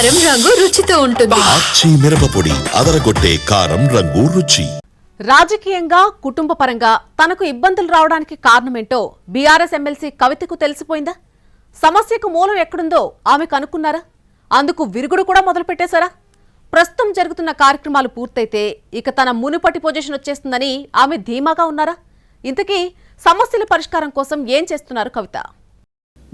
కారం రంగు రుచితో ఉంటుంది. ఆచి మిరపపొడి అదరగొట్టే కారం రంగు రుచి. రాజకీయంగా కుటుంబ పరంగా తనకు ఇబ్బందులు రావడానికి కారణమేంటో బీఆర్ఎస్ ఎమ్మెల్సీ కవితకు తెలిసిపోయిందా? సమస్యకు మూలం ఎక్కడుందో ఆమె కనుక్కున్నారా? అందుకు విరుగుడు కూడా మొదలుపెట్టేశారా? ప్రస్తుతం జరుగుతున్న కార్యక్రమాలు పూర్తయితే ఇక తన మునుపటి పొజిషన్ వచ్చేస్తుందని ఆమె ధీమాగా ఉన్నారా? ఇంతకీ సమస్యల పరిష్కారం కోసం ఏం చేస్తున్నారు కవిత?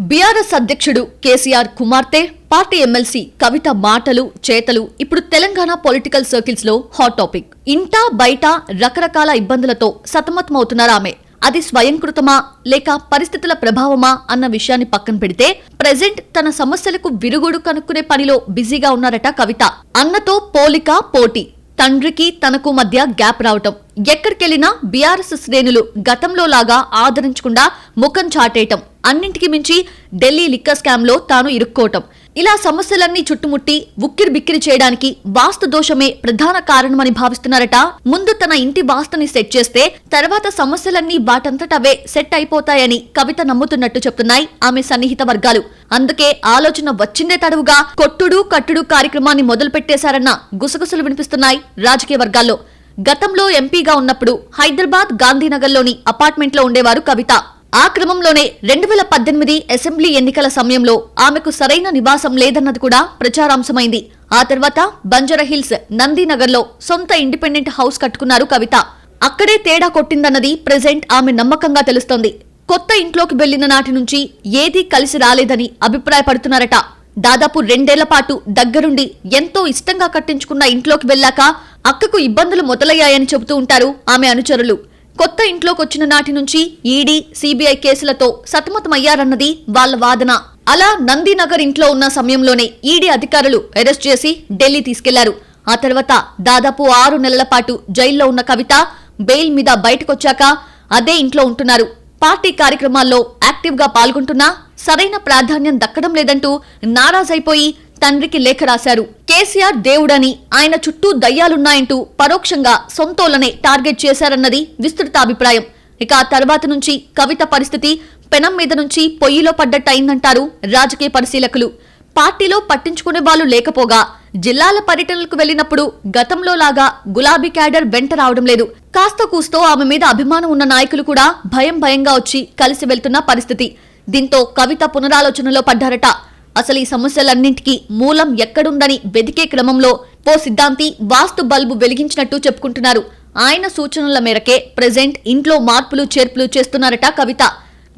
బీఆర్ఎస్ అధ్యక్షుడు కేసీఆర్ కుమార్తె పార్టీ ఎమ్మెల్సీ కవిత మాటలు చేతలు ఇప్పుడు తెలంగాణ పొలిటికల్ సర్కిల్స్ లో హాట్ టాపిక్. ఇంటా బయట రకరకాల ఇబ్బందులతో సతమతమవుతున్నారు ఆమె. అది స్వయంకృతమా లేక పరిస్థితుల ప్రభావమా అన్న విషయాన్ని పక్కన పెడితే ప్రెజెంట్ తన సమస్యలకు విరుగుడు కనుక్కునే పనిలో బిజీగా ఉన్నారట కవిత. అన్నతో పోలిక పోటీ, తండ్రికి తనకు మధ్య గ్యాప్ రావటం, ఎక్కడికెళ్లినా బీఆర్ఎస్ శ్రేణులు గతంలో లాగా ఆదరించకుండా ముఖం చాటేయటం, అన్నింటికి మించి ఢిల్లీ లిక్కర్ స్కామ్ లో తాను ఇరుక్కోవటం, ఇలా సమస్యలన్నీ చుట్టుముట్టి ఉక్కిరి బిక్కిరి చేయడానికి వాస్తు దోషమే ప్రధాన కారణమని భావిస్తున్నారట. ముందు తన ఇంటి వాస్తుని సెట్ చేస్తే తర్వాత సమస్యలన్నీ వాటంతటవే సెట్ అయిపోతాయని కవిత నమ్ముతున్నట్టు చెప్తున్నాయి ఆమె సన్నిహిత వర్గాలు. అందుకే ఆలోచన వచ్చిందే తడవుగా కొట్టుడు కట్టుడు కార్యక్రమాన్ని మొదలు పెట్టేశారన్న గుసగుసలు వినిపిస్తున్నాయి రాజకీయ వర్గాల్లో. గతంలో ఎంపీగా ఉన్నప్పుడు హైదరాబాద్ గాంధీనగర్లోని అపార్ట్మెంట్లో ఉండేవారు కవిత. ఆ క్రమంలోనే 2018 అసెంబ్లీ ఎన్నికల సమయంలో ఆమెకు సరైన నివాసం లేదన్నది కూడా ప్రచారాంశమైంది. ఆ తర్వాత బంజారాహిల్స్ నందీనగర్లో సొంత ఇండిపెండెంట్ హౌస్ కట్టుకున్నారు కవిత. అక్కడే తేడా కొట్టిందన్నది ప్రెజెంట్ ఆమె నమ్మకంగా తెలుస్తోంది. కొత్త ఇంట్లోకి వెళ్లిన నాటి నుంచి ఏదీ కలిసి రాలేదని అభిప్రాయపడుతున్నారట. దాదాపు 2 ఏళ్ల పాటు దగ్గరుండి ఎంతో ఇష్టంగా కట్టించుకున్న ఇంట్లోకి వెళ్లాక అక్కకు ఇబ్బందులు మొదలయ్యాయని చెబుతూ ఉంటారు ఆమె అనుచరులు. కొత్త ఇంట్లోకొచ్చిన నాటి నుంచి ఈడీ, సిబిఐ కేసులతో సతమతమయ్యారన్నది వాళ్ల వాదన. అలా నందీనగర్ ఇంట్లో ఉన్న సమయంలోనే ఈడీ అధికారులు అరెస్ట్ చేసి ఢిల్లీ తీసుకెళ్లారు. ఆ తర్వాత దాదాపు 6 నెలల పాటు జైల్లో ఉన్న కవిత బెయిల్ మీద బయటకొచ్చాక అదే ఇంట్లో ఉంటున్నారు. పార్టీ కార్యక్రమాల్లో యాక్టివ్ గా పాల్గొంటున్నా సరైన ప్రాధాన్యం దక్కడం లేదంటూ నారాజైపోయి తండ్రికి లేఖ రాశారు. కేసీఆర్ దేవుడని, ఆయన చుట్టూ దయ్యాలున్నాయంటూ పరోక్షంగా సొంతోళ్లనే టార్గెట్ చేశారన్నది విస్తృత అభిప్రాయం. ఇక ఆ తర్వాత నుంచి కవిత పరిస్థితి పెనం మీద నుంచి పొయ్యిలో పడ్డట్టయిందంటారు రాజకీయ పరిశీలకులు. పార్టీలో పట్టించుకునే వాళ్ళు లేకపోగా జిల్లాల పర్యటనలకు వెళ్లినప్పుడు గతంలో లాగా గులాబీ క్యాడర్ వెంట రావడం లేదు. కాస్త కూస్తో ఆమె మీద అభిమానం ఉన్న నాయకులు కూడా భయంగా వచ్చి కలిసి వెళ్తున్న పరిస్థితి. దీంతో కవిత పునరాలోచనలో పడ్డారట. అసలు ఈ సమస్యలన్నింటికీ మూలం ఎక్కడుందని వెతికే క్రమంలో ఓ సిద్ధాంతి వాస్తు బల్బు వెలిగించినట్టు చెప్పుకుంటున్నారు. ఆయన సూచనల మేరకే ప్రెజెంట్ ఇంట్లో మార్పులు చేర్పులు చేస్తున్నారట కవిత.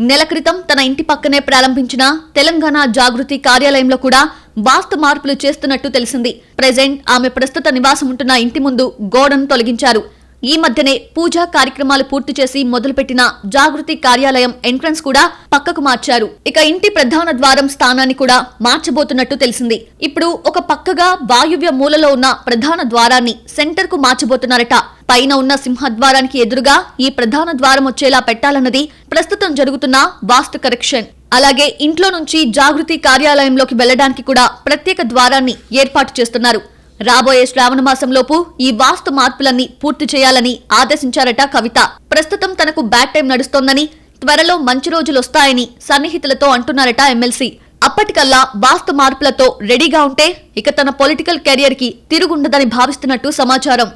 నెల క్రితం తన ఇంటి పక్కనే ప్రారంభించిన తెలంగాణ జాగృతి కార్యాలయంలో కూడా వాస్తు మార్పులు చేస్తున్నట్టు తెలిసింది. ప్రెజెంట్ ఆమె ప్రస్తుత నివాసం ఉంటున్న ఇంటి ముందు గోడను తొలగించారు. ఈ మధ్యనే పూజా కార్యక్రమాలు పూర్తి చేసి మొదలుపెట్టిన జాగృతి కార్యాలయం ఎంట్రన్స్ కూడా పక్కకు మార్చారు. ఇక ఇంటి ప్రధాన ద్వారం స్థానాన్ని కూడా మార్చబోతున్నట్టు తెలిసింది. ఇప్పుడు ఒక పక్కగా వాయువ్య మూలలో ఉన్న ప్రధాన ద్వారాన్ని సెంటర్ కు మార్చబోతున్నారట. పైన ఉన్న సింహద్వారానికి ఎదురుగా ఈ ప్రధాన ద్వారం వచ్చేలా పెట్టాలన్నది ప్రస్తుతం జరుగుతున్న వాస్తు కరెక్షన్. అలాగే ఇంట్లో నుంచి జాగృతి కార్యాలయంలోకి వెళ్లడానికి కూడా ప్రత్యేక ద్వారాన్ని ఏర్పాటు చేస్తున్నారు. రాబోయే శ్రావణ మాసంలోపు ఈ వాస్తు మార్పులన్నీ పూర్తి చేయాలని ఆదేశించారట కవిత. ప్రస్తుతం తనకు బ్యాడ్ టైం నడుస్తోందని, త్వరలో మంచి రోజులొస్తాయని సన్నిహితులతో అంటున్నారట ఎమ్మెల్సీ. అప్పటికల్లా వాస్తు మార్పులతో రెడీగా ఉంటే ఇక తన పొలిటికల్ కెరియర్ కి తిరుగుండదని భావిస్తున్నట్టు సమాచారం.